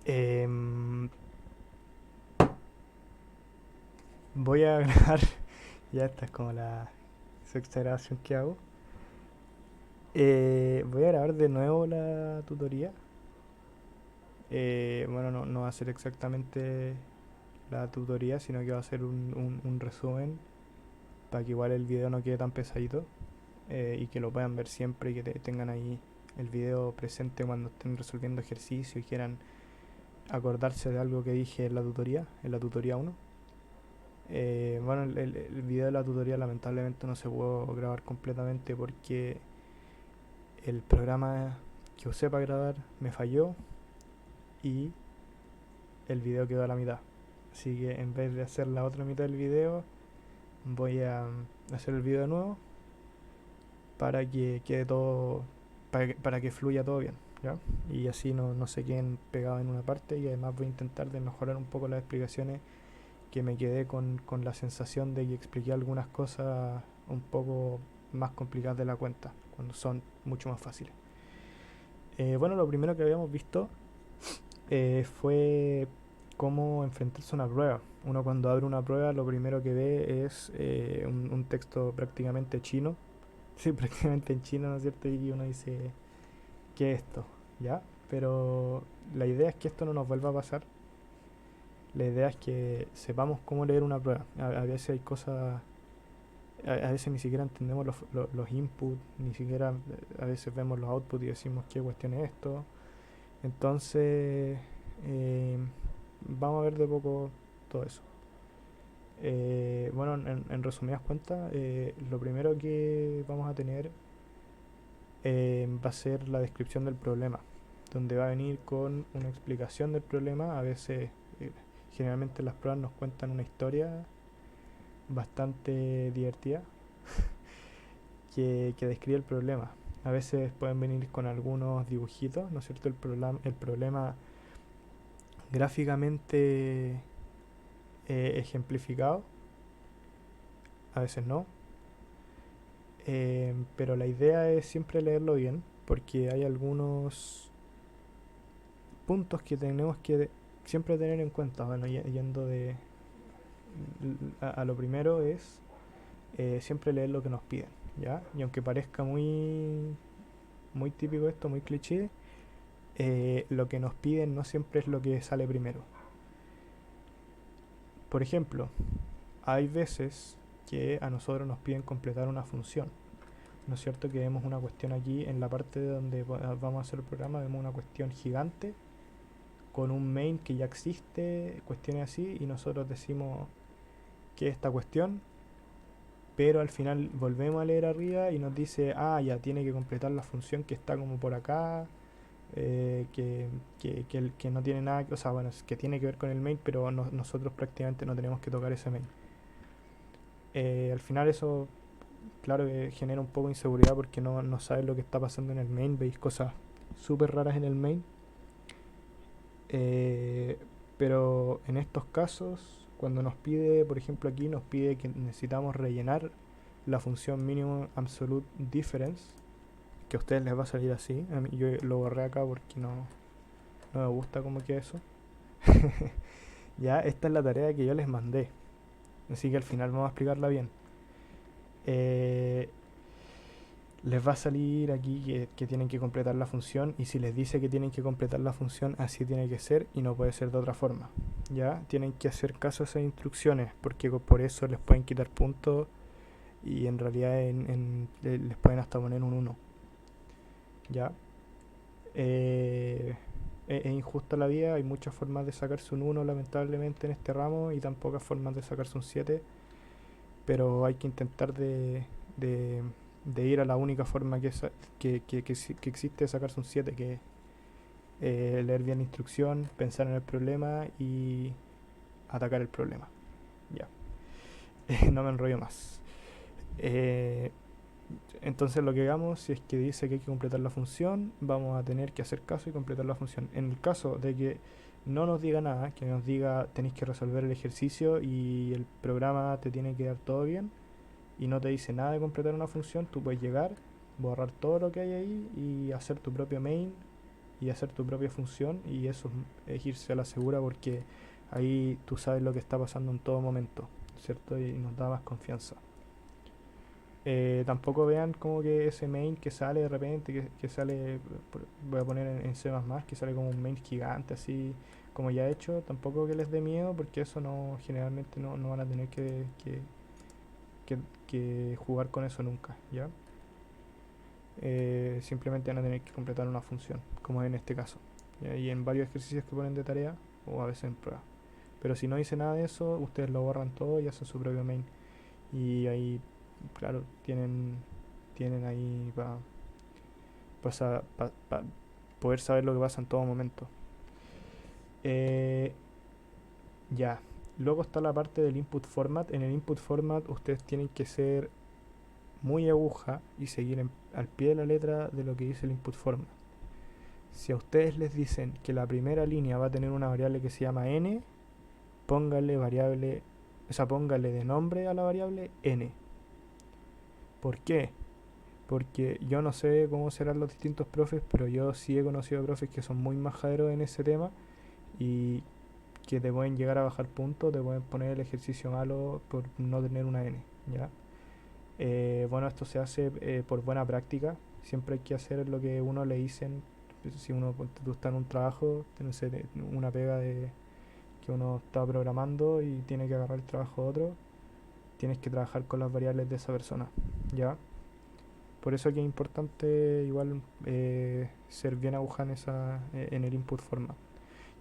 Em, Voy a grabar, ya esta es como la sexta grabación que hago. Voy a grabar de nuevo la tutoría. Bueno, no va a ser exactamente la tutoría, sino que va a ser un resumen para que igual el video no quede tan pesadito y que lo puedan ver siempre y que tengan ahí el video presente cuando estén resolviendo ejercicio y quieran acordarse de algo que dije en la tutoría uno. Bueno, el video de la tutoría lamentablemente no se pudo grabar completamente porque el programa que usé para grabar me falló y el video quedó a la mitad. Así que en vez de hacer la otra mitad del video, voy a hacer el video de nuevo para que quede todo, para que fluya todo bien, ¿ya? Y así no se queden pegados en una parte y además voy a intentar de mejorar un poco las explicaciones que me quedé con la sensación de que expliqué algunas cosas un poco más complicadas de la cuenta, cuando son mucho más fáciles. Bueno, lo primero que habíamos visto fue cómo enfrentarse a una prueba. Uno cuando abre una prueba lo primero que ve es un texto prácticamente chino. Sí, prácticamente en chino, ¿no es cierto? Y uno dice, ¿qué es esto? ¿Ya? Pero la idea es que esto no nos vuelva a pasar. La idea es que sepamos cómo leer una prueba. A veces hay cosas, a veces ni siquiera entendemos los inputs, ni siquiera a veces vemos los outputs y decimos qué cuestión es esto. Entonces, eh, vamos a ver de poco todo eso. Bueno, en resumidas cuentas, lo primero que vamos a tener va a ser la descripción del problema, donde va a venir con una explicación del problema. A veces, generalmente las pruebas nos cuentan una historia bastante divertida que describe el problema. A veces pueden venir con algunos dibujitos, ¿no es cierto? El problema gráficamente ejemplificado, a veces no. Pero la idea es siempre leerlo bien, porque hay algunos puntos que tenemos que siempre tener en cuenta. Bueno, yendo a lo primero es siempre leer lo que nos piden, ¿ya? Y aunque parezca muy típico esto, muy cliché, lo que nos piden no siempre es lo que sale primero. Por ejemplo, hay veces que a nosotros nos piden completar una función. ¿No es cierto? Que vemos una cuestión aquí en la parte de donde vamos a hacer el programa, vemos una cuestión gigante con un main que ya existe, cuestiones así, y nosotros decimos que es esta cuestión, pero al final volvemos a leer arriba y nos dice, ah, ya tiene que completar la función que está como por acá, que no tiene nada, o sea, bueno, es que tiene que ver con el main, pero nosotros prácticamente no tenemos que tocar ese main. Al final eso, claro que genera un poco de inseguridad porque no sabes lo que está pasando en el main, veis cosas súper raras en el main. Eh, pero en estos casos, cuando nos pide, por ejemplo aquí nos pide que necesitamos rellenar la función minimum absolute difference, que a ustedes les va a salir así. A mí, yo lo borré acá porque no me gusta cómo queda eso. Ya, esta es la tarea que yo les mandé. Así que al final vamos a explicarla bien. Eh, Les va a salir aquí que tienen que completar la función y si les dice que tienen que completar la función así tiene que ser y no puede ser de otra forma. Ya tienen que hacer caso a esas instrucciones porque por eso les pueden quitar puntos y en realidad les pueden hasta poner un uno. Ya es injusta la vida, hay muchas formas de sacarse un uno lamentablemente en este ramo y tan pocas formas de sacarse un 7, pero hay que intentar de, de ir a la única forma que existe de sacarse un 7, que es leer bien la instrucción, pensar en el problema y atacar el problema. Ya, no me enrollo más. Eh, entonces lo que hagamos, si es que dice que hay que completar la función, vamos a tener que hacer caso y completar la función. En el caso de que no nos diga nada, que nos diga tenéis que resolver el ejercicio y el programa te tiene que dar todo bien, y no te dice nada de completar una función, tú puedes llegar, borrar todo lo que hay ahí y hacer tu propio main y hacer tu propia función, y eso es irse a la segura porque ahí tú sabes lo que está pasando en todo momento, ¿cierto? Y nos da más confianza. Tampoco vean como que ese main que sale de repente, que sale, voy a poner en C++, que sale como un main gigante así como ya hecho, tampoco que les dé miedo porque eso no, generalmente no van a tener que, que jugar con eso nunca, ¿ya? Simplemente van a tener que completar una función, como en este caso, ¿ya? Y en varios ejercicios que ponen de tarea o a veces en prueba. Pero si no hice nada de eso, ustedes lo borran todo y hacen su propio main. Y ahí, claro, tienen ahí para poder saber lo que pasa en todo momento. Eh, ya. Luego está la parte del input format. En el input format ustedes tienen que ser muy aguja y seguir al pie de la letra de lo que dice el input format. Si a ustedes les dicen que la primera línea va a tener una variable que se llama n, póngale variable, o sea, póngale de nombre a la variable n. ¿Por qué? Porque yo no sé cómo serán los distintos profes, pero yo sí he conocido profes que son muy majaderos en ese tema y que te pueden llegar a bajar puntos, te pueden poner el ejercicio malo por no tener una N, ¿ya? Bueno, esto se hace por buena práctica, siempre hay que hacer lo que uno le dicen. Si uno tú está en un trabajo, no sé, una pega de que uno está programando y tiene que agarrar el trabajo de otro, tienes que trabajar con las variables de esa persona, ¿ya? Por eso que es importante igual ser bien aguja en el input format.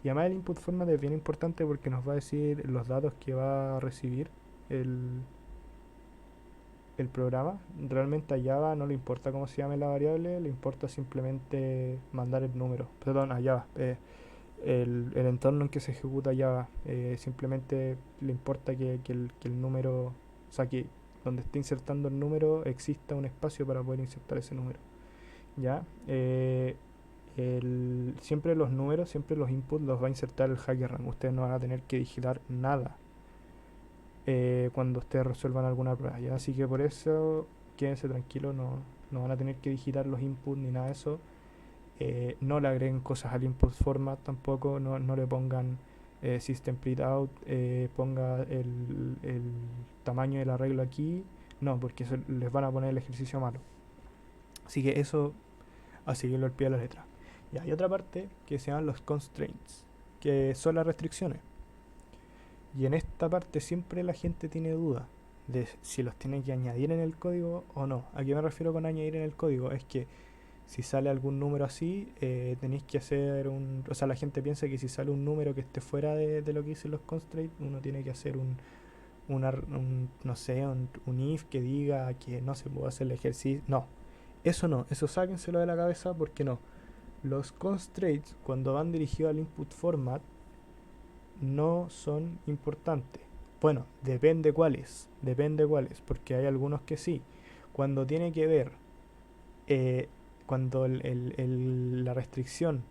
Y además el input format es bien importante porque nos va a decir los datos que va a recibir el, el programa. Realmente a Java no le importa cómo se llame la variable, le importa simplemente mandar el número. Perdón, a Java. El entorno en que se ejecuta Java. Simplemente le importa que el número, o sea, que donde esté insertando el número exista un espacio para poder insertar ese número. ¿Ya? Siempre los números, siempre los inputs los va a insertar el HackerRank. Ustedes no van a tener que digitar nada cuando ustedes resuelvan alguna prueba, ¿ya? Así que por eso quédense tranquilos, no van a tener que digitar los inputs ni nada de eso. No le agreguen cosas al input format tampoco, no le pongan system printout, ponga el tamaño del arreglo aquí, no, porque eso les van a poner el ejercicio malo. Así que eso, a seguirlo al pie de la letra. Y hay otra parte que se llaman los constraints, que son las restricciones. Y en esta parte siempre la gente tiene duda de si los tiene que añadir en el código o no. ¿A qué me refiero con añadir en el código? Es que si sale algún número así, tenéis que hacer un... O sea, la gente piensa que si sale un número que esté fuera de lo que dicen los constraints, uno tiene que hacer no sé, un if que diga que no se puede hacer el ejercicio. No, eso sáquenselo de la cabeza porque no. Los constraints, cuando van dirigidos al input format, no son importantes. Bueno, depende cuáles, porque hay algunos que sí. Cuando tiene que ver, eh, cuando la restricción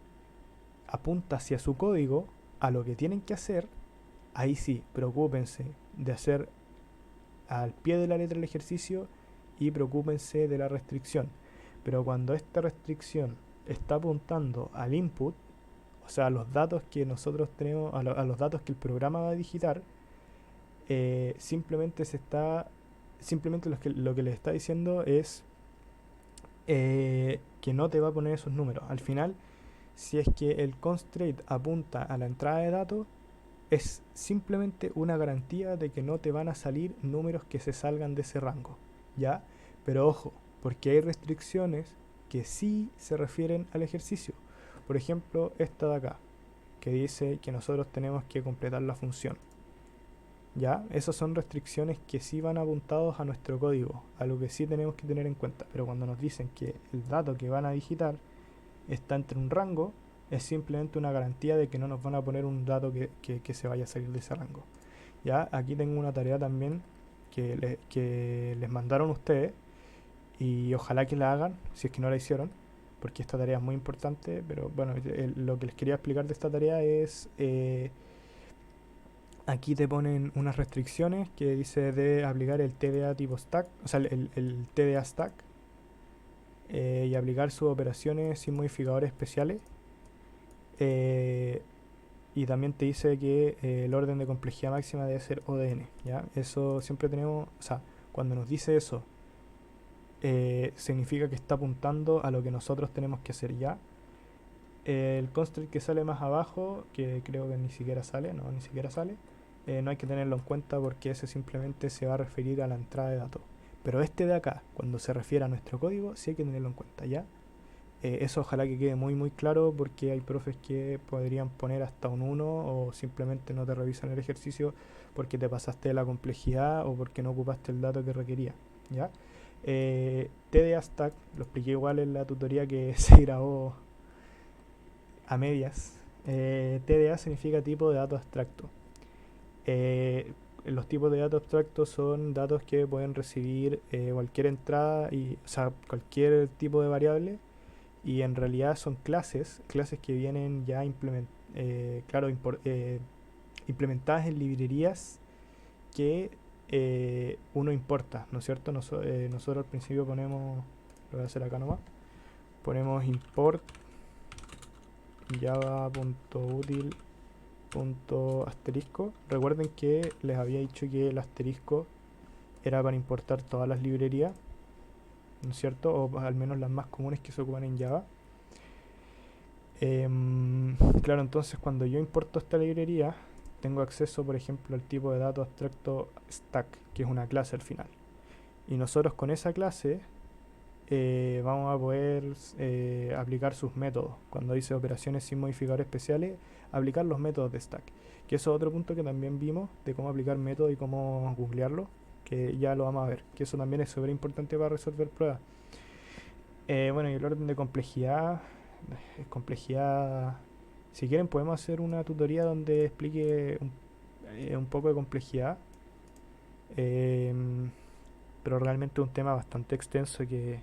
apunta hacia su código, a lo que tienen que hacer, ahí sí, preocúpense de hacer al pie de la letra el ejercicio y preocúpense de la restricción. Pero cuando esta restricción está apuntando al input, o sea, a los datos que nosotros tenemos, a los datos que el programa va a digitar, simplemente lo que le está diciendo es que no te va a poner esos números. Al final, si es que el constraint apunta a la entrada de datos, es simplemente una garantía de que no te van a salir números que se salgan de ese rango, ¿ya? Pero ojo, porque hay restricciones que sí se refieren al ejercicio. Por ejemplo, esta de acá, que dice que nosotros tenemos que completar la función. ¿Ya? Esas son restricciones que sí van apuntados a nuestro código, a lo que sí tenemos que tener en cuenta. Pero cuando nos dicen que el dato que van a digitar está entre un rango, es simplemente una garantía de que no nos van a poner un dato que se vaya a salir de ese rango. Ya, aquí tengo una tarea también que les mandaron ustedes y ojalá que la hagan, si es que no la hicieron, porque esta tarea es muy importante, pero bueno, lo que les quería explicar de esta tarea es, aquí te ponen unas restricciones que dice de aplicar el TDA tipo stack, o sea, el TDA stack, y aplicar sus operaciones sin modificadores especiales. Eh, y también te dice que el orden de complejidad máxima debe ser ODN, ¿ya? Eso siempre tenemos, o sea, cuando nos dice eso, significa que está apuntando a lo que nosotros tenemos que hacer ya. El constraint que sale más abajo, que creo que ni siquiera sale, no, ni siquiera sale, no hay que tenerlo en cuenta porque ese simplemente se va a referir a la entrada de datos. Pero este de acá, cuando se refiere a nuestro código, sí hay que tenerlo en cuenta, ¿ya? Eso ojalá que quede muy muy claro porque hay profes que podrían poner hasta un 1 o simplemente no te revisan el ejercicio porque te pasaste de la complejidad o porque no ocupaste el dato que requería, ¿ya? TDA Stack, lo expliqué igual en la tutoría que se grabó a medias. TDA significa tipo de dato abstracto. Los tipos de datos abstractos son datos que pueden recibir cualquier entrada, o sea, cualquier tipo de variable, y en realidad son clases que vienen ya claro, implementadas en librerías que uno importa, ¿no es cierto? Nosotros al principio ponemos, lo voy a hacer acá nomás, ponemos import java.util.asterisco. Recuerden que les había dicho que el asterisco era para importar todas las librerías, ¿no es cierto? O al menos las más comunes que se ocupan en Java. Claro, entonces cuando yo importo esta librería, tengo acceso, por ejemplo, al tipo de dato abstracto stack, que es una clase al final. Y nosotros con esa clase vamos a poder aplicar sus métodos. Cuando dice operaciones sin modificadores especiales, aplicar los métodos de stack. Que eso es otro punto que también vimos de cómo aplicar métodos y cómo googlearlo, que ya lo vamos a ver. Que eso también es súper importante para resolver pruebas. Bueno, y el orden de complejidad, si quieren podemos hacer una tutoría donde explique un poco de complejidad, em, pero realmente es un tema bastante extenso que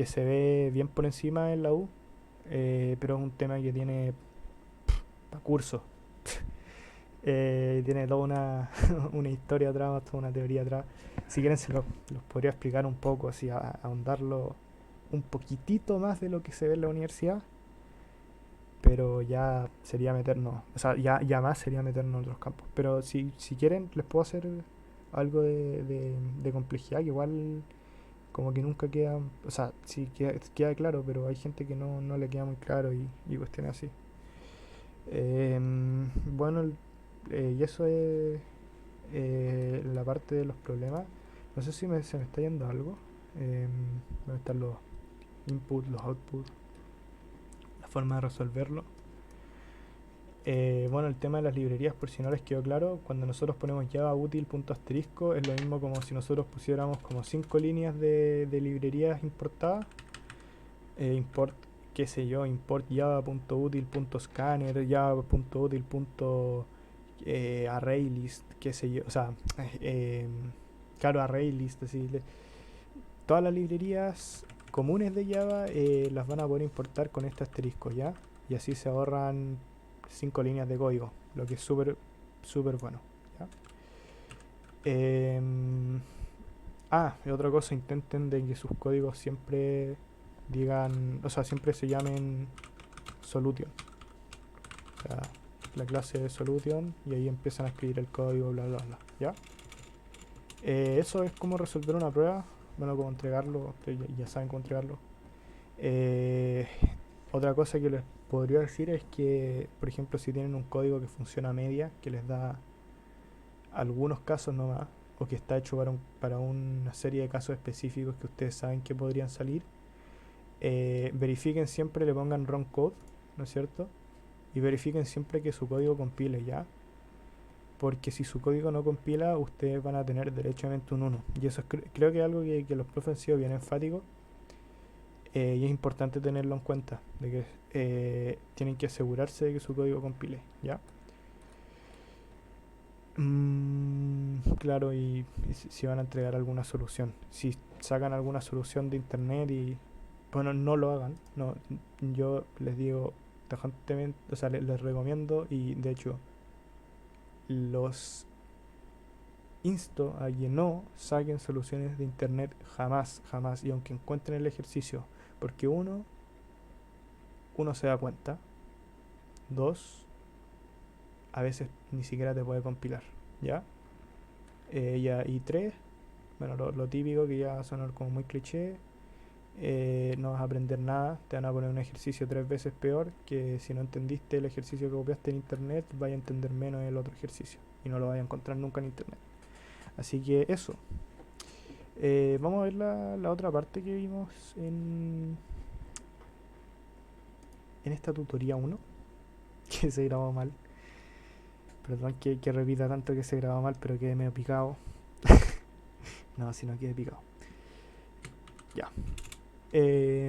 se ve bien por encima en la U, pero es un tema que tiene pa' curso. Tiene toda una, una historia atrás, toda una teoría atrás. Si quieren los podría explicar un poco, así ahondarlo un poquitito más de lo que se ve en la universidad, pero ya sería meternos, o sea, ya más sería meternos en otros campos. Pero si quieren, les puedo hacer algo de complejidad, que igual como que nunca queda, o sea, sí queda claro, pero hay gente que no le queda muy claro y cuestiones así. Bueno, y eso es la parte de los problemas. No sé si se me está yendo algo. ¿Dónde están los inputs, los outputs, la forma de resolverlo? Bueno, el tema de las librerías, por si no les quedó claro, cuando nosotros ponemos java util.asterisco es lo mismo como si nosotros pusiéramos como 5 líneas de librerías importadas. Import, qué sé yo, import java.util.scanner, java.util.arraylist, qué sé yo, o sea, claro, arraylist, decirle. Todas las librerías comunes de Java las van a poder importar con este asterisco, ¿ya? Y así se ahorran 5 líneas de código, lo que es súper, súper bueno, ¿ya? Em, y otra cosa, intenten de que sus códigos siempre digan, o sea, siempre se llamen solution. O sea, la clase de solution y ahí empiezan a escribir el código, bla, bla, bla, ¿ya? Eso es como resolver una prueba, bueno, cómo entregarlo, ustedes ya saben cómo entregarlo. Eh, Otra cosa que les podría decir es que, por ejemplo, si tienen un código que funciona a media, que les da algunos casos nomás, o que está hecho para una serie de casos específicos que ustedes saben que podrían salir, verifiquen siempre, le pongan run code, ¿no es cierto? Y verifiquen siempre que su código compile ya, porque si su código no compila, ustedes van a tener derechamente un 1. Y eso creo que es algo que los profes han sido bien enfáticos, y es importante tenerlo en cuenta, de que tienen que asegurarse de que su código compile, ¿ya? Claro, y si van a entregar alguna solución. Si sacan alguna solución de internet y, bueno, no lo hagan. No, yo les digo tajantemente, o sea, les recomiendo y de hecho los insto a que no saquen soluciones de internet jamás, jamás. Y aunque encuentren el ejercicio, porque uno se da cuenta, 2, a veces ni siquiera te puede compilar, ¿ya? Y 3, bueno, lo típico que ya va a sonar como muy cliché, no vas a aprender nada, te van a poner un ejercicio 3 veces peor, que si no entendiste el ejercicio que copiaste en internet, vaya a entender menos el otro ejercicio y no lo vaya a encontrar nunca en internet. Así que eso. Vamos a ver la otra parte que vimos en esta tutoría 1, que se grabó mal. Perdón que repita tanto que se grabó mal, pero quedé medio picado. No, si no quedé picado. Ya.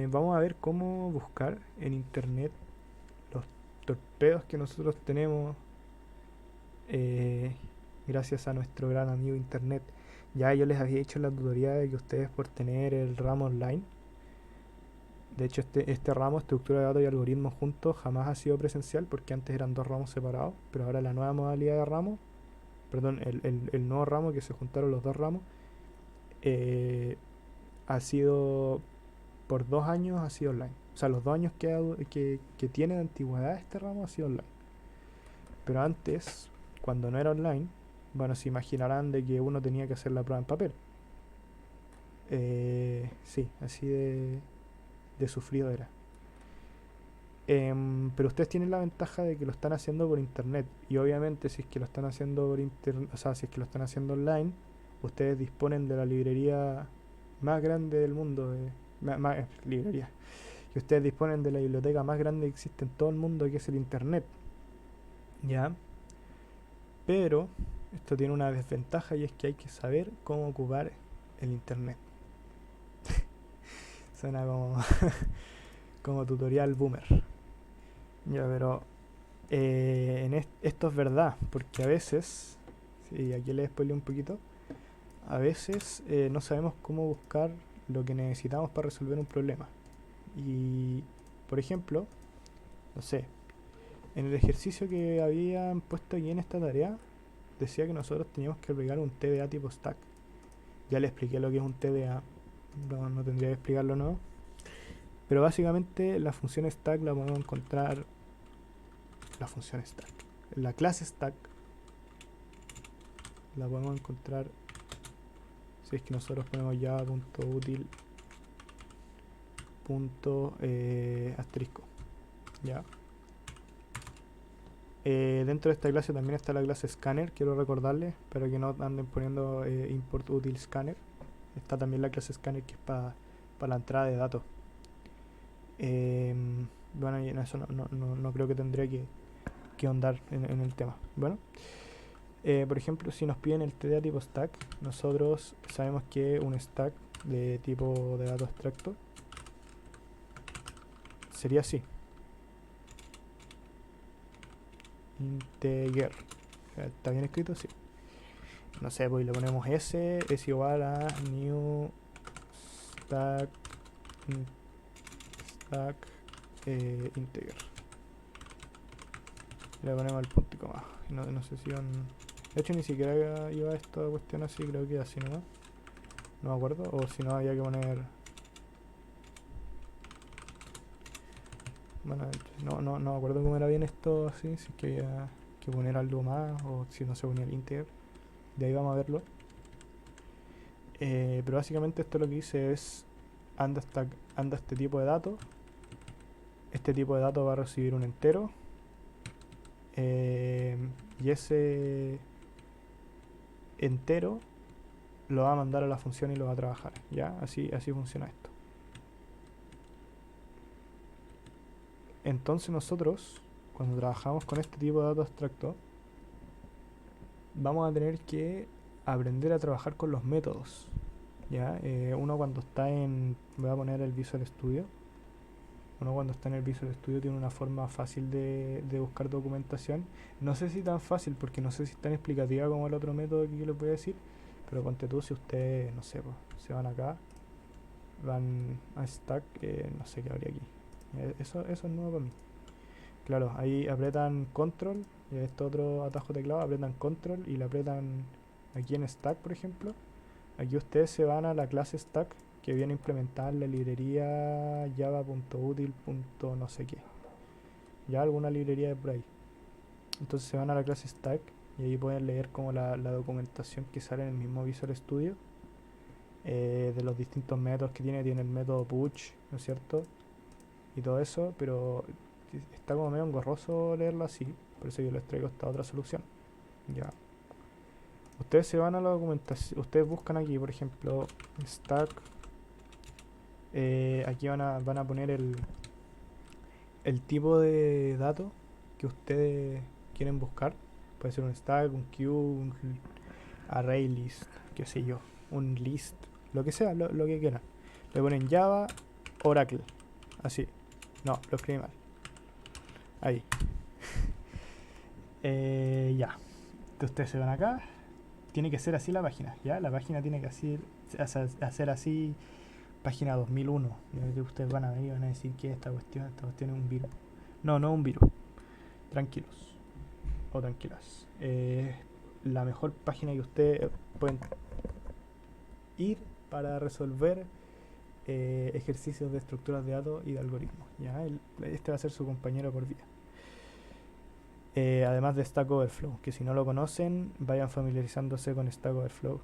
Vamos a ver cómo buscar en internet los torpedos que nosotros tenemos, eh, gracias a nuestro gran amigo internet. Ya yo les había dicho en la tutoría de que ustedes, por tener el ramo online, de hecho este ramo, estructura de datos y algoritmos juntos, jamás ha sido presencial, porque antes eran 2 ramos separados, pero ahora la nueva modalidad de ramo, perdón, el nuevo ramo, que se juntaron los 2 ramos, ha sido por 2 años, ha sido online. O sea, los 2 años que tiene de antigüedad este ramo ha sido online. Pero antes, cuando no era online, bueno, se imaginarán de que uno tenía que hacer la prueba en papel. Sí, así de sufrido era. Pero ustedes tienen la ventaja de que lo están haciendo por internet. Y obviamente, si es que lo están haciendo por internet, o sea, si es que lo están haciendo online, ustedes disponen de la librería más grande del mundo. Librería. Y ustedes disponen de la biblioteca más grande que existe en todo el mundo, que es el internet. ¿Ya? Pero esto tiene una desventaja, y es que hay que saber cómo ocupar el internet. Suena como, como tutorial boomer. Ya, pero esto es verdad, porque a veces, sí, aquí les spoileo un poquito, a veces no sabemos cómo buscar lo que necesitamos para resolver un problema. Y, por ejemplo, no sé, en el ejercicio que habían puesto aquí en esta tarea, decía que nosotros teníamos que aplicar un TDA tipo stack. Ya le expliqué lo que es un TDA, no tendría que explicarlo, ¿no? Pero básicamente la función stack la podemos encontrar, la función stack, la clase stack la podemos encontrar si es que nosotros ponemos java.util asterisco, ya. Dentro de esta clase también está la clase scanner, quiero recordarles, para que no anden poniendo import util scanner. Está también la clase scanner, que es para la entrada de datos. Bueno, y en eso no creo que tendría que ahondar en el tema. Bueno, por ejemplo, si nos piden el TDA tipo stack, nosotros sabemos que un stack de tipo de dato abstracto sería así: integer. ¿Está bien escrito? Sí. No sé, pues le ponemos s es igual a new stack, stack integer. Le ponemos el punto y coma. No sé si de hecho ni siquiera iba esta cuestión así, creo que así nomás. No me acuerdo, o si no había que poner... Bueno, no me acuerdo cómo era bien esto así, si es que había que poner algo más, o si no se ponía el integer. De ahí vamos a verlo. Pero básicamente esto lo que dice es: anda este tipo de datos. Este tipo de datos va a recibir un entero. Y ese entero lo va a mandar a la función y lo va a trabajar. ¿Ya? Así funciona esto. Entonces nosotros, cuando trabajamos con este tipo de datos abstractos, vamos a tener que aprender a trabajar con los métodos. ¿Ya? Uno cuando está en... Voy a poner el Visual Studio. Uno cuando está en el Visual Studio tiene una forma fácil de buscar documentación. No sé si tan fácil, porque no sé si es tan explicativa como el otro método que yo les voy a decir. Pero ponte tú, si ustedes, no sé, pues, se van acá, van a Stack, no sé qué habría aquí. Eso es nuevo para mí. Claro, ahí apretan Control, y este otro atajo teclado, apretan Control y le apretan aquí en Stack, por ejemplo. Aquí ustedes se van a la clase Stack, que viene implementada en la librería java.util. No sé qué. ya alguna librería de por ahí. Entonces se van a la clase stack y ahí pueden leer como la documentación que sale en el mismo Visual Studio, de los distintos métodos que tiene. Tiene el método push, ¿no es cierto? Y todo eso, pero está como medio engorroso leerlo así, por eso yo les traigo esta otra solución. Ya. Ustedes se van a la documentación, ustedes buscan aquí, por ejemplo, stack. Aquí van a poner el tipo de dato que ustedes quieren buscar. Puede ser un stack, un queue, un array list, qué sé yo, un list, lo que sea, lo que quieran. Le ponen Java, Oracle, así. No, lo escribí mal. Ahí. Ya. Entonces ustedes se van acá. Tiene que ser así la página, ¿ya? La página tiene que hacer así, página 2001. Ustedes van a ver y van a decir que esta cuestión es un virus. No, no es un virus. Tranquilos o tranquilas. La mejor página que ustedes pueden ir para resolver ejercicios de estructuras de datos y de algoritmos. ¿Ya? Este va a ser su compañero por vida. Además de Stack Overflow, que si no lo conocen, vayan familiarizándose con Stack Overflow,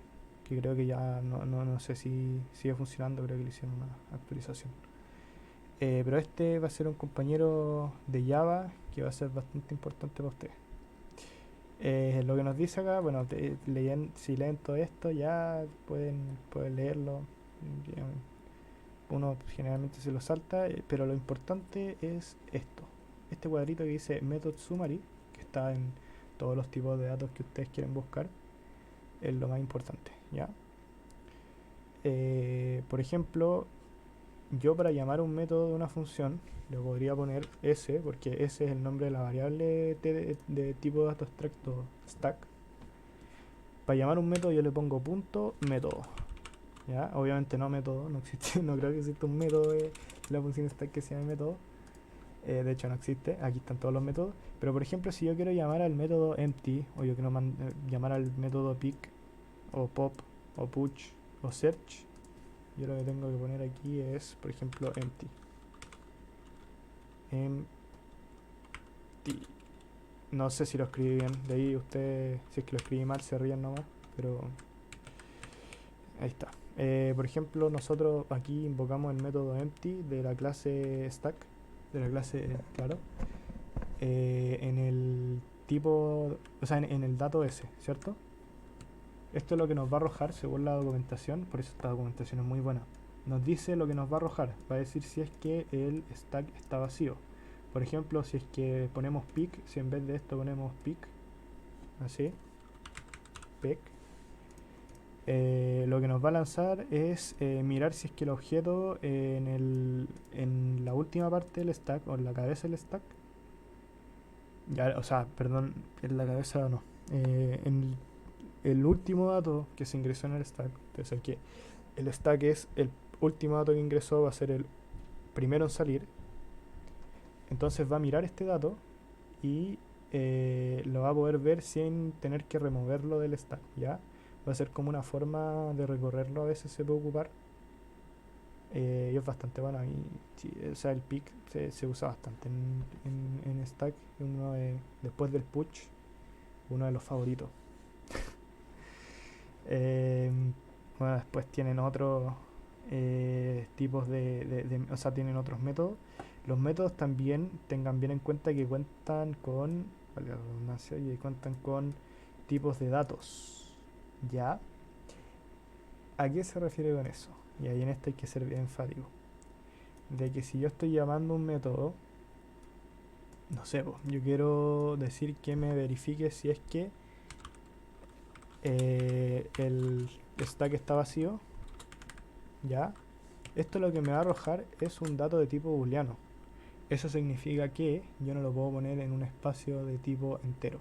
que creo que ya no sé si sigue funcionando, creo que le hicieron una actualización. Pero este va a ser un compañero de Java que va a ser bastante importante para ustedes. Lo que nos dice acá, bueno, si leen todo esto ya pueden leerlo. Uno generalmente se lo salta, pero lo importante es esto. Este cuadrito que dice Method Summary, que está en todos los tipos de datos que ustedes quieren buscar, es lo más importante, ¿ya? Por ejemplo, yo para llamar un método de una función le podría poner s, porque s es el nombre de la variable de tipo de dato abstracto stack. Para llamar un método yo le pongo punto método, ¿ya? Obviamente no método, no existe, no creo que exista un método de la función stack que se llame método. De hecho no existe, aquí están todos los métodos. Pero por ejemplo, si yo quiero llamar al método empty, o yo quiero llamar al método pick, o pop, o push, o search, yo lo que tengo que poner aquí es, por ejemplo, empty. No sé si lo escribí bien, de ahí usted, si es que lo escribí mal, se ríen nomás, pero ahí está. Por ejemplo, nosotros aquí invocamos el método empty de la clase stack, de la clase, claro, en el tipo, o sea, en el dato S, ¿cierto? Esto es lo que nos va a arrojar según la documentación, por eso esta documentación es muy buena. Nos dice lo que nos va a arrojar, va a decir si es que el stack está vacío. Por ejemplo, si es que ponemos pick, si en vez de esto ponemos pick, así, pick, lo que nos va a lanzar es mirar si es que el objeto en la última parte del stack o en la cabeza del stack, ya, o sea, perdón, en la cabeza no, en el último dato que se ingresó en el stack, entonces que el stack es el último dato que ingresó, va a ser el primero en salir. Entonces va a mirar este dato y lo va a poder ver sin tener que removerlo del stack, ¿ya? Va a ser como una forma de recorrerlo, a veces se puede ocupar. Y es bastante bueno. Y, sí, o sea, el pick se usa bastante en stack. Después del push, uno de los favoritos. Bueno, después tienen otros tipos o sea, tienen otros métodos. Los métodos también tengan bien en cuenta que cuentan con, vale la redundancia, y cuentan con tipos de datos. ¿Ya? ¿A qué se refiere con eso? Y ahí en esto hay que ser bien enfático. De que si yo estoy llamando un método, no sé, yo quiero decir que me verifique si es que el stack está vacío, ¿ya? Esto lo que me va a arrojar es un dato de tipo booleano. Eso significa que yo no lo puedo poner en un espacio de tipo entero.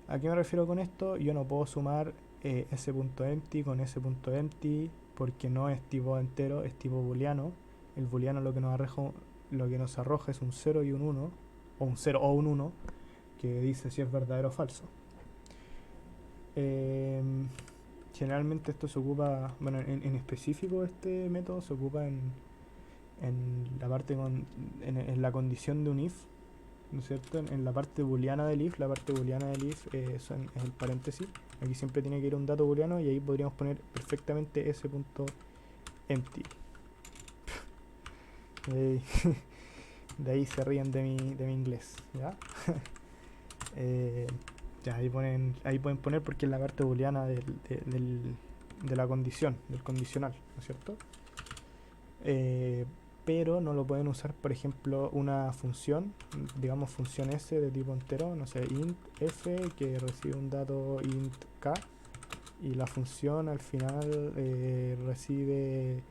¿A qué me refiero con esto? Yo no puedo sumar s.empty con s.empty porque no es tipo entero, es tipo booleano. El booleano lo que nos arroja es un 0 y un 1, o un 0 o un 1, que dice si es verdadero o falso. Generalmente esto se ocupa, bueno, en específico este método se ocupa en la parte en la condición de un if, ¿no es cierto? En la parte booleana del if, la parte booleana del if es el paréntesis. Aquí siempre tiene que ir un dato booleano y ahí podríamos poner perfectamente s.empty. De, de ahí se ríen de mi inglés, ¿ya? Eh, ya, ahí pueden poner porque es la parte booleana de la condición, del condicional, ¿no es cierto? Eh, pero no lo pueden usar, por ejemplo, una función, digamos función s de tipo entero, no sé, int f que recibe un dato int k y la función al final recibe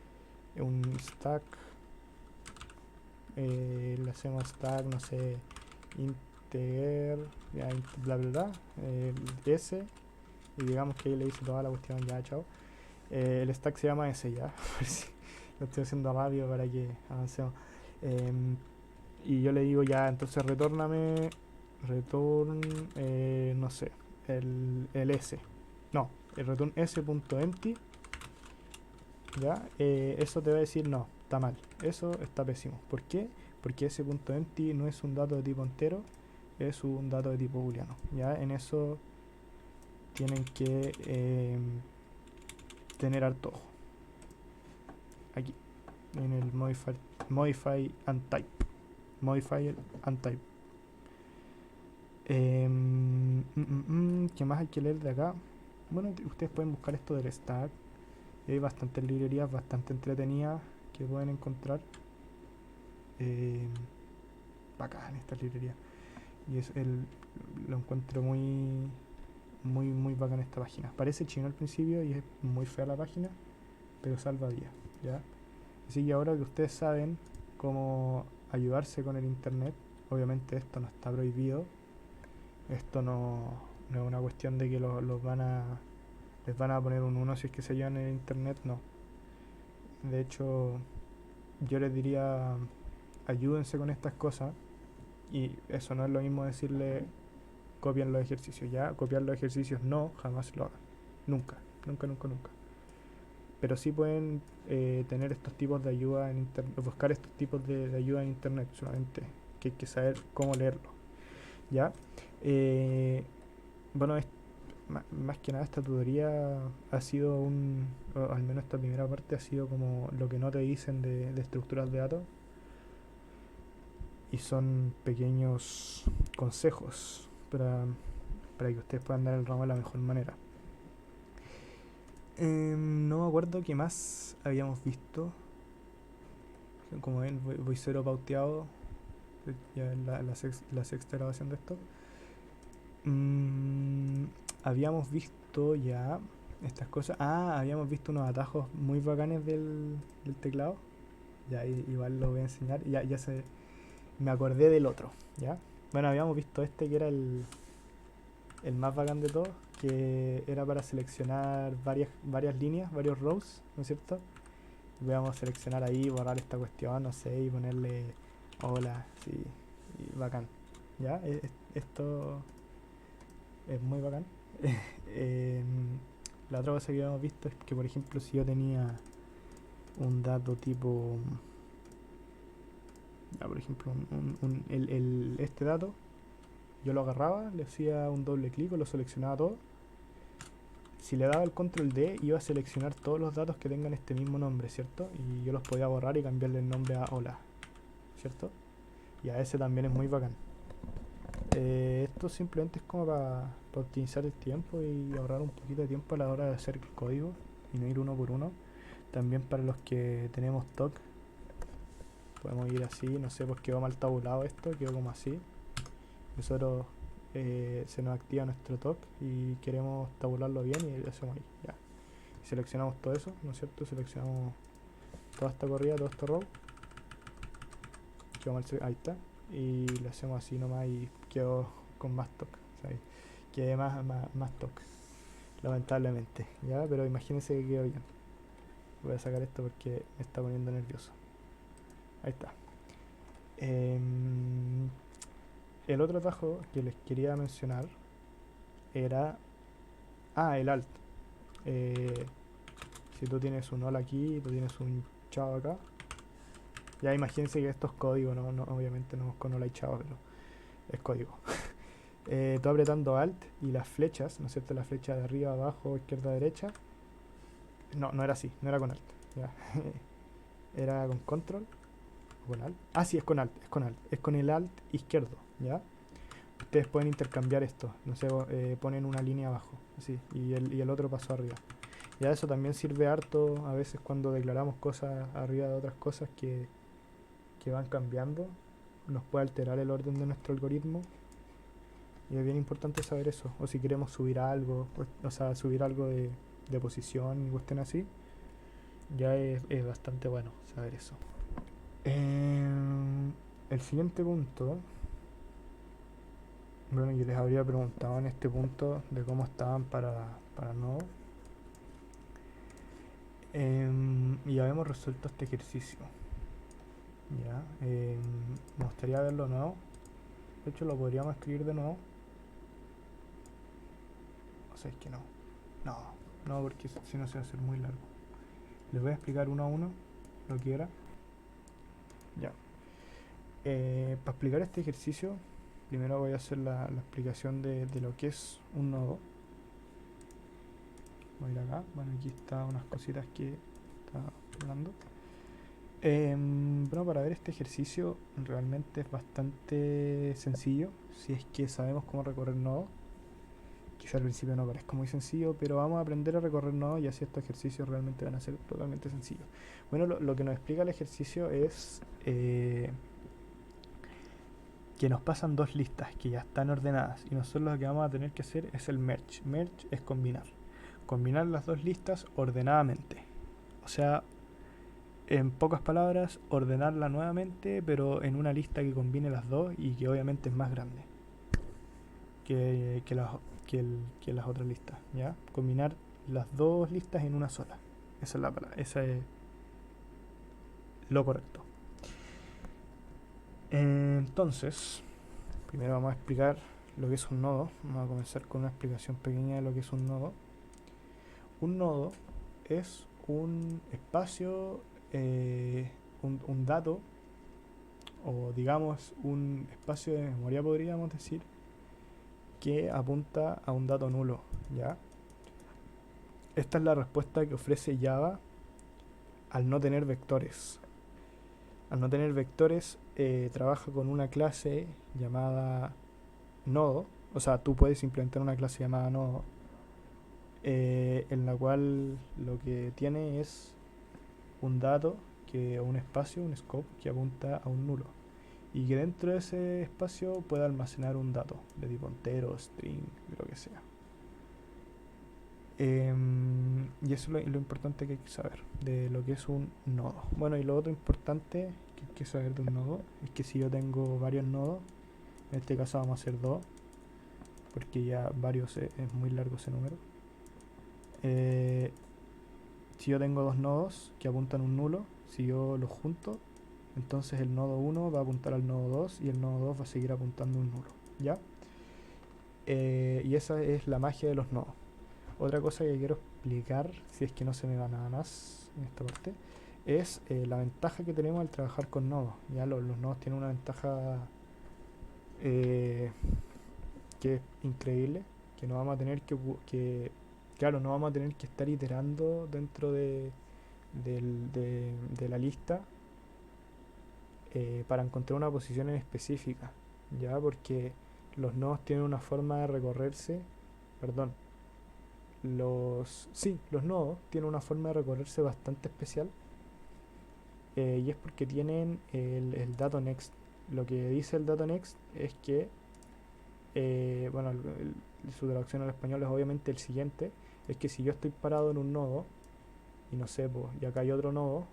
un stack, le hacemos stack, no sé, integer, ya, bla bla bla, s, y digamos que ahí le hice toda la cuestión, ya, chao. El stack se llama s, ya, por si lo estoy haciendo rápido para que avancemos. Y yo le digo ya, entonces retórname, no sé, el s. No, el return s.empty, ya, eso te va a decir no, está mal, eso está pésimo. ¿Por qué? Porque s.empty no es un dato de tipo entero, es un dato de tipo booleano. Ya, en eso tienen que tener harto ojo. Aquí, en el modify and type. Modifier and type. ¿Qué más hay que leer de acá? Bueno, ustedes pueden buscar esto del stack. Y hay bastantes librerías bastante entretenidas que pueden encontrar. Bacán esta librería. Y lo encuentro muy bacán esta página. Parece chino al principio y es muy fea la página, pero salva días, ¿ya? Así que ahora que ustedes saben cómo ayudarse con el internet, obviamente esto no está prohibido. Esto no es una cuestión de que les van a poner un 1 si es que se ayudan en el internet, no. De hecho, yo les diría, ayúdense con estas cosas. Y eso no es lo mismo decirle copien los ejercicios. Ya, copiar los ejercicios no, jamás lo hagan. Nunca, nunca, nunca, nunca. Pero sí pueden tener estos tipos de ayuda en internet, buscar estos tipos de ayuda en internet, solamente que hay que saber cómo leerlo. ¿Ya? Bueno, más que nada esta tutoría ha sido o al menos esta primera parte ha sido como lo que no te dicen de estructuras de datos. Y son pequeños consejos para que ustedes puedan dar el ramo de la mejor manera. No me acuerdo qué más habíamos visto. Como ven, voy cero pauteado. Ya es la sexta grabación de esto. Habíamos visto ya estas cosas. Habíamos visto unos atajos muy bacanes del teclado. Ya igual lo voy a enseñar. Me acordé del otro, ¿ya? Bueno, habíamos visto este que era el más bacán de todos, que era para seleccionar varias líneas, varios rows, ¿no es cierto? Y vamos a seleccionar ahí, borrar esta cuestión, no sé, y ponerle hola, sí, y bacán, ¿ya? Esto es muy bacán. La otra cosa que habíamos visto es que, por ejemplo, si yo tenía un dato tipo, por ejemplo, este dato, yo lo agarraba, le hacía un doble clic o lo seleccionaba todo. Si le daba el control D, iba a seleccionar todos los datos que tengan este mismo nombre, ¿cierto? Y yo los podía borrar y cambiarle el nombre a hola, ¿cierto? Y a ese también es muy bacán. Esto simplemente es como para optimizar el tiempo y ahorrar un poquito de tiempo a la hora de hacer el código y no ir uno por uno. También para los que tenemos TOC, podemos ir así, no sé, pues quedó mal tabulado esto, quedó como así. Nosotros se nos activa nuestro TOC y queremos tabularlo bien y lo hacemos ahí, ya. Y seleccionamos todo eso, ¿no es cierto? Seleccionamos toda esta corrida, todo este row. Ahí está. Y le hacemos así nomás y quedó con más TOC, ¿sabes? Quedé más TOC, lamentablemente, ¿ya? Pero imagínense que quedó bien. Voy a sacar esto porque me está poniendo nervioso. Ahí está. El otro atajo que les quería mencionar era el alt. Eh, si tú tienes un hola aquí, tú tienes un chao acá. Ya imagínense que esto es código, obviamente no es con hola y chao, pero es código. Tú apretando Alt y las flechas, ¿no es cierto? La flecha de arriba, abajo, izquierda, derecha. No, no era así, no era con Alt. Ya. Era con Control o con Alt. Ah, sí, es con Alt, es con Alt. Es con el Alt izquierdo, ¿ya? Ustedes pueden intercambiar esto. No sé, ponen una línea abajo, así, y el otro paso arriba. Ya eso también sirve harto a veces cuando declaramos cosas arriba de otras cosas que van cambiando. Nos puede alterar el orden de nuestro algoritmo. Y es bien importante saber eso. O si queremos subir algo, o sea, subir algo de posición y cuestión así, ya es bastante bueno saber eso. El siguiente punto, bueno, yo les habría preguntado en este punto de cómo estaban para Node. Ya hemos resuelto este ejercicio. Ya, me gustaría verlo de nuevo. De hecho, lo podríamos escribir de nuevo. O sea, es que no. No, no, porque si no se va a hacer muy largo. Les voy a explicar uno a uno lo que era. Ya. Para explicar este ejercicio, primero voy a hacer la explicación de lo que es un nodo. Voy a ir acá. Bueno, aquí está unas cositas que está hablando. Bueno, para ver este ejercicio realmente es bastante sencillo si es que sabemos cómo recorrer nodos. Quizá al principio no parezca muy sencillo, pero vamos a aprender a recorrer nodos y así estos ejercicios realmente van a ser totalmente sencillos. Bueno, lo que nos explica el ejercicio es que nos pasan dos listas que ya están ordenadas y nosotros lo que vamos a tener que hacer es el merge. Merge es combinar. Combinar las dos listas ordenadamente. O sea, en pocas palabras, ordenarla nuevamente, pero en una lista que combine las dos y que obviamente es más grande que las, que las otras listas, ¿ya? Combinar las dos listas en una sola. Esa es la palabra, esa es lo correcto. Entonces, primero vamos a explicar lo que es un nodo. Vamos a comenzar con una explicación pequeña de lo que es un nodo. Un nodo es un espacio, un dato, o digamos un espacio de memoria, podríamos decir, que apunta a un dato nulo, ¿ya? Esta es la respuesta que ofrece Java al no tener vectores. Al no tener vectores, trabaja con una clase llamada nodo. O sea, tú puedes implementar una clase llamada nodo, en la cual lo que tiene es un dato, un espacio, un scope que apunta a un nulo. Y que dentro de ese espacio puede almacenar un dato de tipo entero, string, lo que sea. Y eso es lo importante que hay que saber de lo que es un nodo. Bueno, y lo otro importante que hay que saber de un nodo es que si yo tengo varios nodos, en este caso vamos a hacer dos, porque ya varios es muy largo ese número. Si yo tengo dos nodos que apuntan a un nulo, si yo los junto, entonces el nodo 1 va a apuntar al nodo 2 y el nodo 2 va a seguir apuntando a un nulo, ¿ya? Y esa es la magia de los nodos. Otra cosa que quiero explicar, si es que no se me va nada más en esta parte, es la ventaja que tenemos al trabajar con nodos. Ya los nodos tienen una ventaja eh, que es increíble, que no vamos a tener claro, no vamos a tener que estar iterando dentro de la lista para encontrar una posición en específica, ya porque los nodos tienen una forma de recorrerse, perdón, los nodos tienen una forma de recorrerse bastante especial, y es porque tienen el dato next. Lo que dice el dato next es que, bueno, su traducción al español es obviamente el siguiente, es que si yo estoy parado en un nodo, y no sé, pues, y acá hay otro nodo,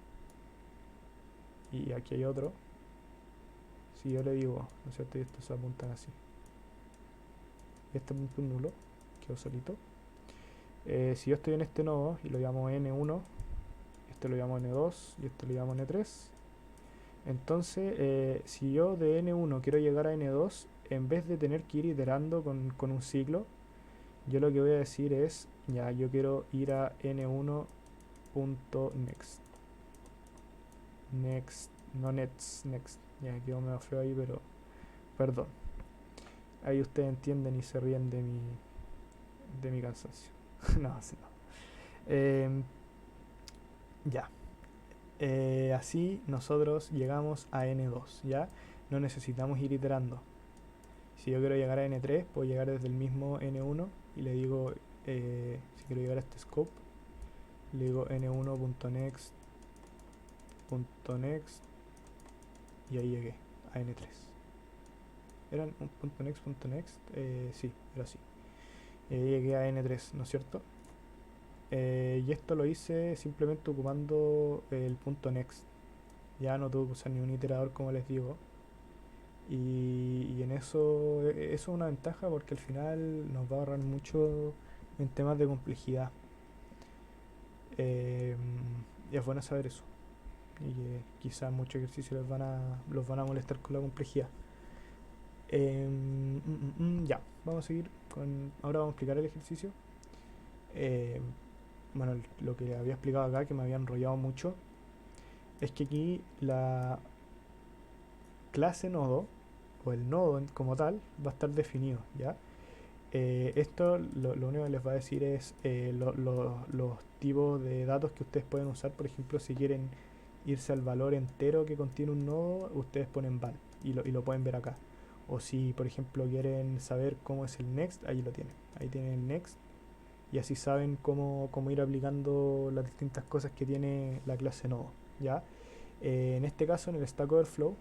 y aquí hay otro, si yo le digo, ¿no es cierto? Y estos se apuntan así. Y este punto es nulo, quedó solito. Si yo estoy en este nodo y lo llamo N1, este lo llamo N2 y este lo llamo N3, entonces si yo de N1 quiero llegar a N2, en vez de tener que ir iterando con un ciclo, yo lo que voy a decir es, ya, yo quiero ir a N1.next. Next, no next, next. Ya quedó medio feo ahí, pero perdón. Ahí ustedes entienden y se ríen de mi cansancio. No, así no. Em, ya. Así nosotros llegamos a N2, ¿ya? No necesitamos ir iterando. Si yo quiero llegar a N3, puedo llegar desde el mismo N1 y le digo, si quiero llegar a este scope, le digo n1.next.next y ahí llegué a N3. ¿Eran un .next.next? Sí, era así. Y ahí llegué a N3, ¿no es cierto? Y esto lo hice simplemente ocupando el .next. Ya no tuve que usar ni un iterador como les digo. Y en eso es una ventaja porque al final nos va a ahorrar mucho en temas de complejidad. Eh, y es bueno saber eso. Y que quizás muchos ejercicios los van a molestar con la complejidad. Ya, vamos a seguir con. Ahora vamos a explicar el ejercicio. Eh, bueno, lo que había explicado acá, que me había enrollado mucho, es que aquí la clase nodo, o el nodo como tal, va a estar definido, ¿ya? Esto lo único que les va a decir es los tipos de datos que ustedes pueden usar. Por ejemplo, si quieren irse al valor entero que contiene un nodo, ustedes ponen val y lo pueden ver acá. O si, por ejemplo, quieren saber cómo es el next, ahí lo tienen. Ahí tienen el next y así saben cómo ir aplicando las distintas cosas que tiene la clase nodo, ¿ya? En este caso, en el Stack Overflow,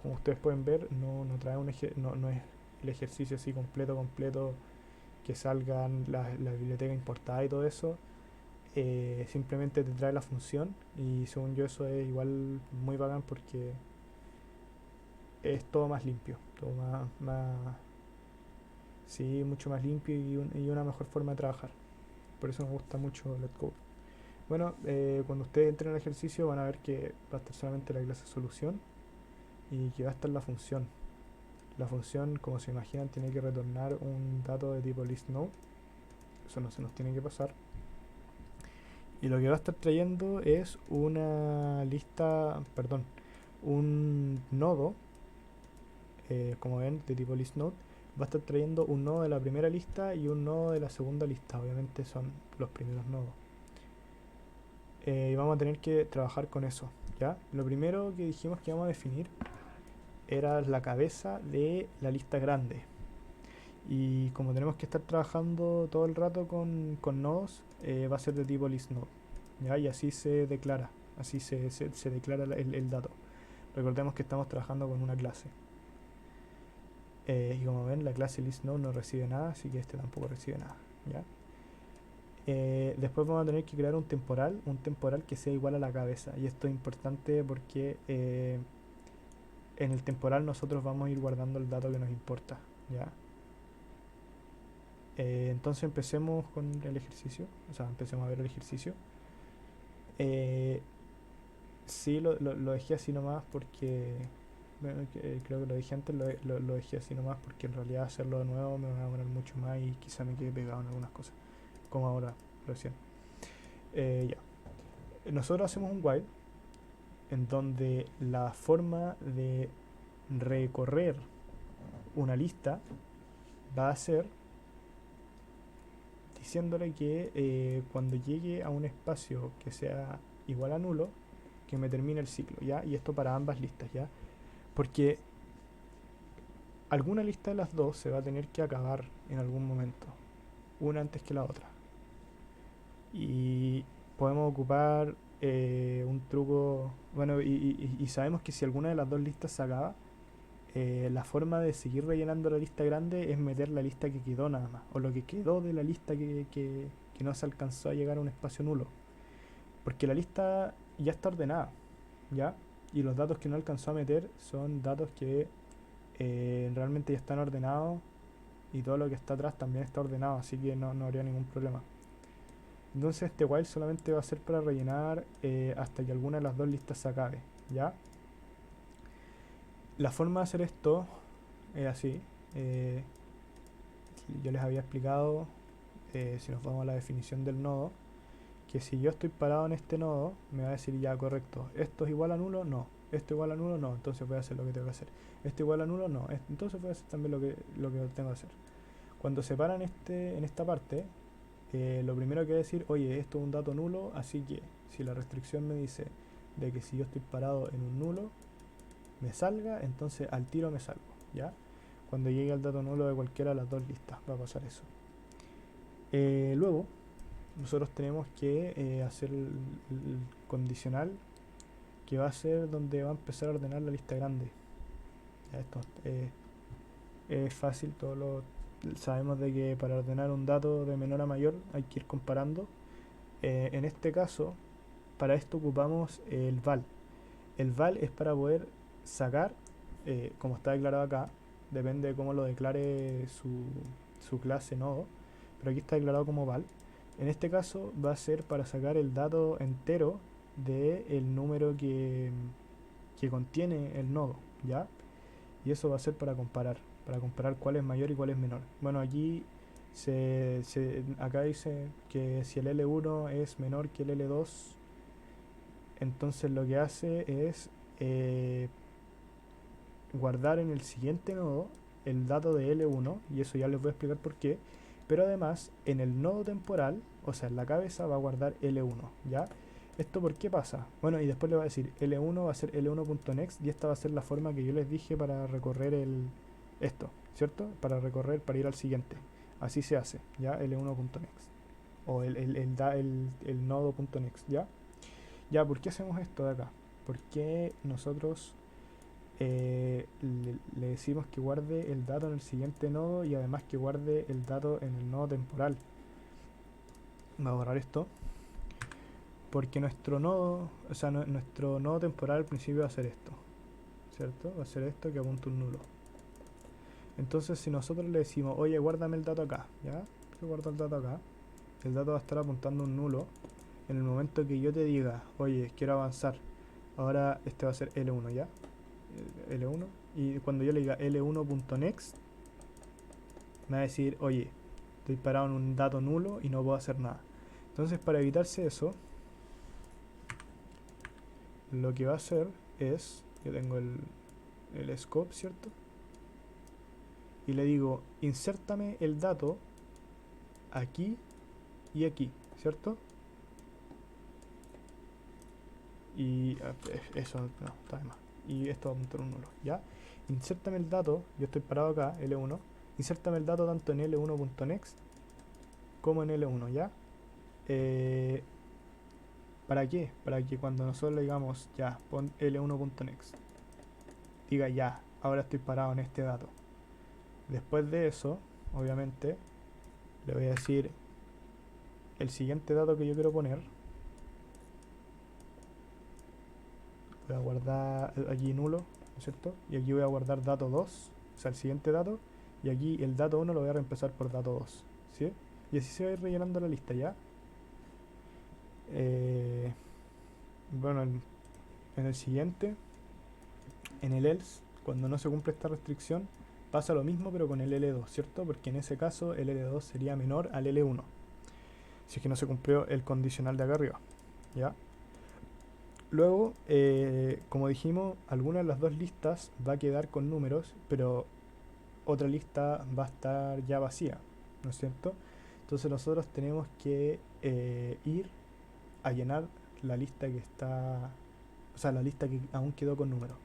como ustedes pueden ver, no trae no es el ejercicio así completo, que salgan la biblioteca importada y todo eso. Simplemente te trae la función y según yo eso es igual muy bacán porque es todo más limpio, todo sí, mucho más limpio y una mejor forma de trabajar. Por eso me gusta mucho Let's Code. Bueno, cuando ustedes entren al ejercicio van a ver que va a estar solamente la clase solución y que va a estar la función. La función, como se imaginan, tiene que retornar un dato de tipo listNode. Eso no se nos tiene que pasar. Y lo que va a estar trayendo es una lista, perdón, un nodo, como ven, de tipo listNode. Va a estar trayendo un nodo de la primera lista y un nodo de la segunda lista. Obviamente son los primeros nodos. Y vamos a tener que trabajar con eso, ¿ya? Lo primero que dijimos que íbamos a definir era la cabeza de la lista grande. Y como tenemos que estar trabajando todo el rato con nodos, va a ser de tipo listNode, ¿ya? Y así se declara, así se declara el dato. Recordemos que estamos trabajando con una clase. Y como ven, la clase listNode no recibe nada, así que este tampoco recibe nada, ¿ya? Después vamos a tener que crear un temporal que sea igual a la cabeza. Y esto es importante porque en el temporal nosotros vamos a ir guardando el dato que nos importa, ¿ya? Entonces empecemos con el ejercicio, o sea, empecemos a ver el ejercicio. Eh, sí, lo dejé así nomás porque, bueno, creo que lo dije antes, lo dejé así nomás porque en realidad hacerlo de nuevo me va a demorar mucho más y quizá me quede pegado en algunas cosas, como ahora, recién. Ya. Nosotros hacemos un while en donde la forma de recorrer una lista va a ser diciéndole que cuando llegue a un espacio que sea igual a nulo, que me termine el ciclo, ¿ya? Y esto para ambas listas, ¿ya? Porque alguna lista de las dos se va a tener que acabar en algún momento, una antes que la otra. Y podemos ocupar un truco, bueno, y sabemos que si alguna de las dos listas se acaba, la forma de seguir rellenando la lista grande es meter la lista que quedó nada más, o lo que quedó de la lista que no se alcanzó a llegar a un espacio nulo. Porque la lista ya está ordenada, ¿ya? Y los datos que no alcanzó a meter son datos que realmente ya están ordenados y todo lo que está atrás también está ordenado, así que no habría ningún problema. Entonces este while solamente va a ser para rellenar hasta que alguna de las dos listas se acabe, ¿ya? La forma de hacer esto es así. eh, yo les había explicado, si nos vamos a la definición del nodo, que si yo estoy parado en este nodo, me va a decir ya correcto, ¿esto es igual a nulo? No. Esto igual a nulo, no, entonces voy a hacer lo que tengo que hacer. Esto igual a nulo, no, entonces voy a hacer también lo que tengo que hacer. Cuando separan en esta parte, lo primero que voy a decir, oye, esto es un dato nulo, así que si la restricción me dice de que si yo estoy parado en un nulo, me salga, entonces al tiro me salgo, ¿ya? Cuando llegue al dato nulo de cualquiera de las dos listas, va a pasar eso. Luego, nosotros tenemos que hacer el condicional que va a ser donde va a empezar a ordenar la lista grande. Ya esto es fácil, todos lo sabemos de que para ordenar un dato de menor a mayor hay que ir comparando. En este caso, para esto ocupamos el val. El val es para poder sacar, como está declarado acá, depende de cómo lo declare su clase nodo, pero aquí está declarado como val. En este caso va a ser para sacar el dato entero del número que contiene el nodo, ¿ya? Y eso va a ser para comparar cuál es mayor y cuál es menor. Bueno, aquí acá dice que si el L1 es menor que el L2, entonces lo que hace es guardar en el siguiente nodo el dato de L1, y eso ya les voy a explicar por qué, pero además en el nodo temporal, o sea en la cabeza, va a guardar L1, ¿ya? ¿Esto por qué pasa? Bueno, y después le va a decir L1 va a ser L1.next, y esta va a ser la forma que yo les dije para recorrer esto, ¿cierto? Para recorrer, para ir al siguiente. Así se hace, ¿ya? L1.next. O el nodo.next, ¿ya? Ya, ¿por qué hacemos esto de acá? Porque nosotros le decimos que guarde el dato en el siguiente nodo y además que guarde el dato en el nodo temporal. Voy a borrar esto. Porque nuestro nodo, o sea, nuestro nodo temporal al principio va a ser esto, ¿cierto? Va a ser esto que apunta un nulo. Entonces, si nosotros le decimos, oye, guárdame el dato acá, ¿ya? Yo guardo el dato acá. El dato va a estar apuntando un nulo. En el momento que yo te diga, oye, quiero avanzar, ahora este va a ser L1, ¿ya? L1. Y cuando yo le diga L1.next, me va a decir, oye, estoy parado en un dato nulo y no puedo hacer nada. Entonces, para evitarse eso, lo que va a hacer es, yo tengo el scope, ¿cierto? Y le digo, insértame el dato aquí y aquí, ¿cierto? Y eso no, está de más. Y esto va a apuntar un nulo, ¿ya? Insértame el dato, yo estoy parado acá, L1. Insértame el dato tanto en L1.next como en L1, ¿ya? ¿Para qué? Para que cuando nosotros le digamos, ya, pon L1.next, diga ya, ahora estoy parado en este dato. Después de eso, obviamente, le voy a decir el siguiente dato que yo quiero poner. Voy a guardar aquí nulo, ¿no es cierto? Y aquí voy a guardar dato 2, o sea, el siguiente dato. Y aquí el dato 1 lo voy a reemplazar por dato 2, ¿sí? Y así se va a ir rellenando la lista, ¿ya? Eh, bueno, en el siguiente, en el else, cuando no se cumple esta restricción, pasa lo mismo pero con el L2, ¿cierto? Porque en ese caso el L2 sería menor al L1, si es que no se cumplió el condicional de acá arriba, ¿ya? Luego, como dijimos, alguna de las dos listas va a quedar con números, pero otra lista va a estar ya vacía, ¿no es cierto? Entonces nosotros tenemos que ir a llenar la lista que está, o sea, la lista que aún quedó con números.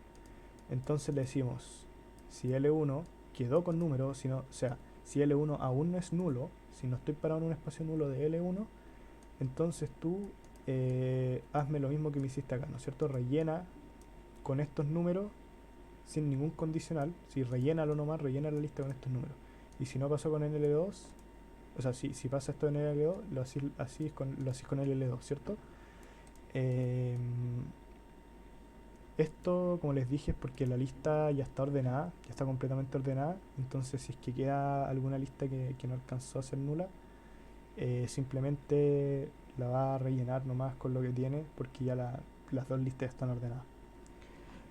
Entonces le decimos, si L1 quedó con número, si no, o sea, si L1 aún no es nulo, si no estoy parado en un espacio nulo de L1, entonces tú hazme lo mismo que me hiciste acá, ¿no es cierto? Rellena con estos números sin ningún condicional, si rellénalo nomás, rellena la lista con estos números. Y si no pasó con el L2, o sea, si pasa esto en el L2, lo hacís con el L2, ¿cierto? Eh, Esto, como les dije, es porque la lista ya está ordenada, ya está completamente ordenada. Entonces, si es que queda alguna lista que no alcanzó a ser nula, simplemente la va a rellenar nomás con lo que tiene, porque ya las dos listas están ordenadas.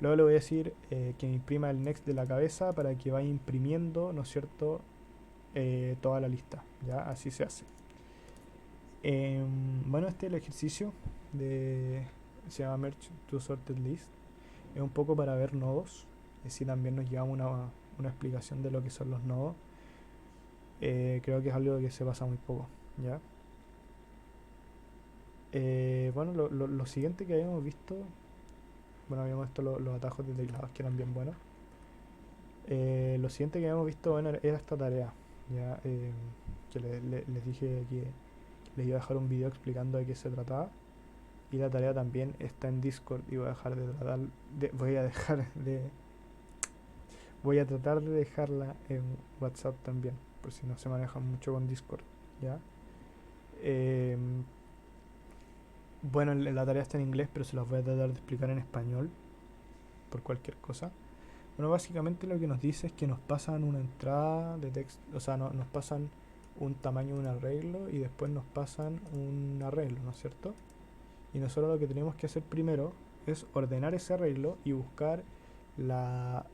Luego le voy a decir que me imprima el next de la cabeza para que vaya imprimiendo, ¿no es cierto?, toda la lista. Ya, así se hace. Bueno, este es el ejercicio se llama Merge to Sorted List. es un poco para ver nodos. Y si también nos llevamos una explicación de lo que son los nodos, creo que es algo que se pasa muy poco, ¿ya? Bueno, lo siguiente que habíamos visto, bueno, habíamos visto los atajos de teclados que eran bien buenos. Lo siguiente que habíamos visto, bueno, era esta tarea, ya, que les dije que les iba a dejar un video explicando de qué se trataba. Y la tarea también está en Discord y voy a dejar de tratar voy a tratar de dejarla en WhatsApp también, por si no se manejan mucho con Discord, ¿ya? Em, bueno, la tarea está en inglés, pero se las voy a tratar de explicar en español por cualquier cosa. Bueno, básicamente lo que nos dice es que nos pasan una entrada de texto, o sea, nos pasan un tamaño de un arreglo y después nos pasan un arreglo, ¿no es cierto? Y nosotros lo que tenemos que hacer primero es ordenar ese arreglo y buscar la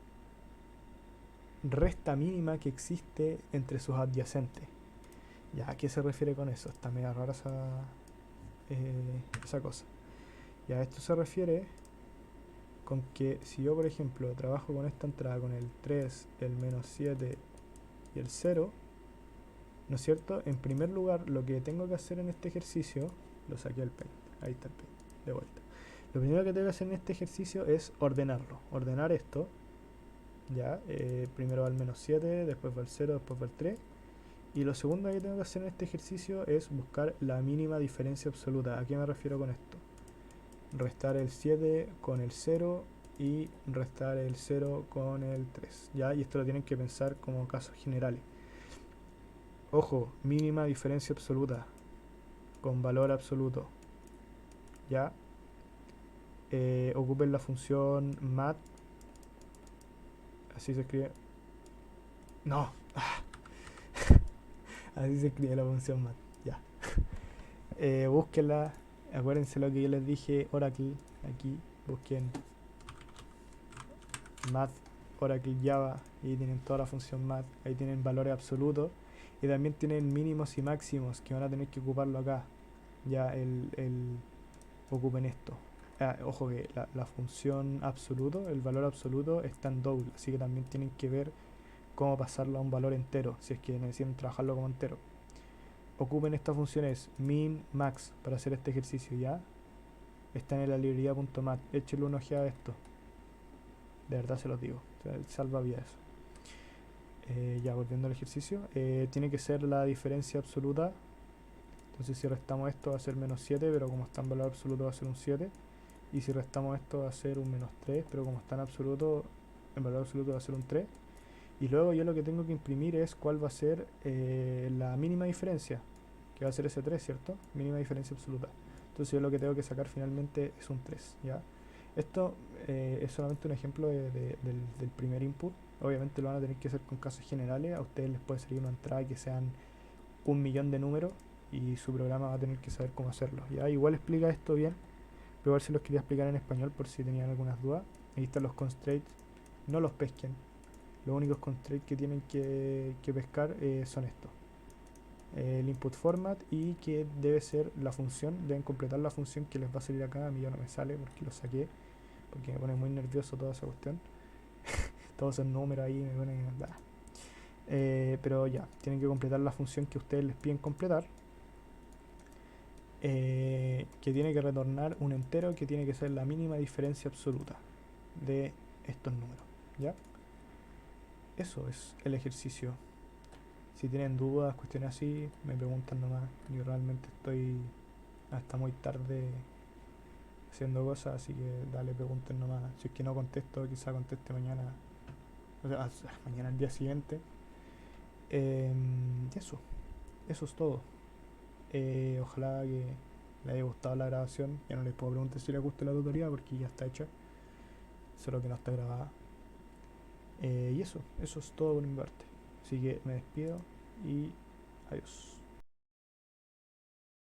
resta mínima que existe entre sus adyacentes. ¿Ya? ¿A qué se refiere con eso? Está medio rara esa cosa. Ya, esto se refiere con que si yo, por ejemplo, trabajo con esta entrada, con el 3, el menos 7 y el 0, ¿no es cierto? En primer lugar, lo que tengo que hacer en este ejercicio, lo saqué del Paint, ahí está el Paint, de vuelta. Lo primero que tengo que hacer en este ejercicio es ordenarlo, ordenar esto, ya, primero va el menos 7, después va el 0, después va el 3. Y lo segundo que tengo que hacer en este ejercicio es buscar la mínima diferencia absoluta. ¿A qué me refiero con esto? Restar el 7 con el 0 y restar el 0 con el 3, ¿ya? Y esto lo tienen que pensar como casos generales. Ojo, mínima diferencia absoluta con valor absoluto, ¿ya? Ocupen la función mat, así se escribe. No, así se escribe la función mat, ya. Búsquenla, acuérdense lo que yo les dije, Oracle, aquí, busquen math, Oracle Java, y ahí tienen toda la función math, ahí tienen valores absolutos y también tienen mínimos y máximos que van a tener que ocuparlo acá. Ya ocupen esto. Ojo que la función absoluto, el valor absoluto está en double, así que también tienen que ver cómo pasarlo a un valor entero, si es que necesitan trabajarlo como entero. Ocupen estas funciones min, max para hacer este ejercicio, ¿ya? Está en la librería .mat, échenle una ojeada a esto. De verdad se los digo, salva vidas. Ya volviendo al ejercicio, tiene que ser la diferencia absoluta. Entonces si restamos esto va a ser menos 7, pero como está en valor absoluto va a ser un 7. Y si restamos esto va a ser un menos 3, pero como está en absoluto, en valor absoluto va a ser un 3. Y luego yo lo que tengo que imprimir es cuál va a ser la mínima diferencia, que va a ser ese 3, ¿cierto? Mínima diferencia absoluta. Entonces yo lo que tengo que sacar finalmente es un 3, ¿ya? Esto es solamente un ejemplo del primer input. Obviamente lo van a tener que hacer con casos generales. A ustedes les puede salir una entrada que sean 1 millón de números y su programa va a tener que saber cómo hacerlo. ¿Ya? Igual explica esto bien, pero igual se los quería explicar en español por si tenían algunas dudas. Ahí están los constraints. No los pesquen. Los únicos constraints que tienen que pescar son estos. El input format y que debe ser la función, deben completar la función que les va a salir acá. A mí ya no me sale porque lo saqué, porque me pone muy nervioso toda esa cuestión. Todos esos números ahí me ponen... pero ya, tienen que completar la función que ustedes les piden completar, que tiene que retornar un entero que tiene que ser la mínima diferencia absoluta de estos números, ¿ya? Eso es el ejercicio. Si tienen dudas, cuestiones así, me preguntan nomás. Yo realmente estoy hasta muy tarde haciendo cosas, así que dale, pregunten nomás. Si es que no contesto, quizá conteste mañana, o sea, mañana al día siguiente. Y eso es todo. Ojalá que les haya gustado la grabación. Ya no les puedo preguntar si les gusta la tutoría porque ya está hecha, solo que no está grabada. Y eso es todo por mi parte. Así que me despido y adiós.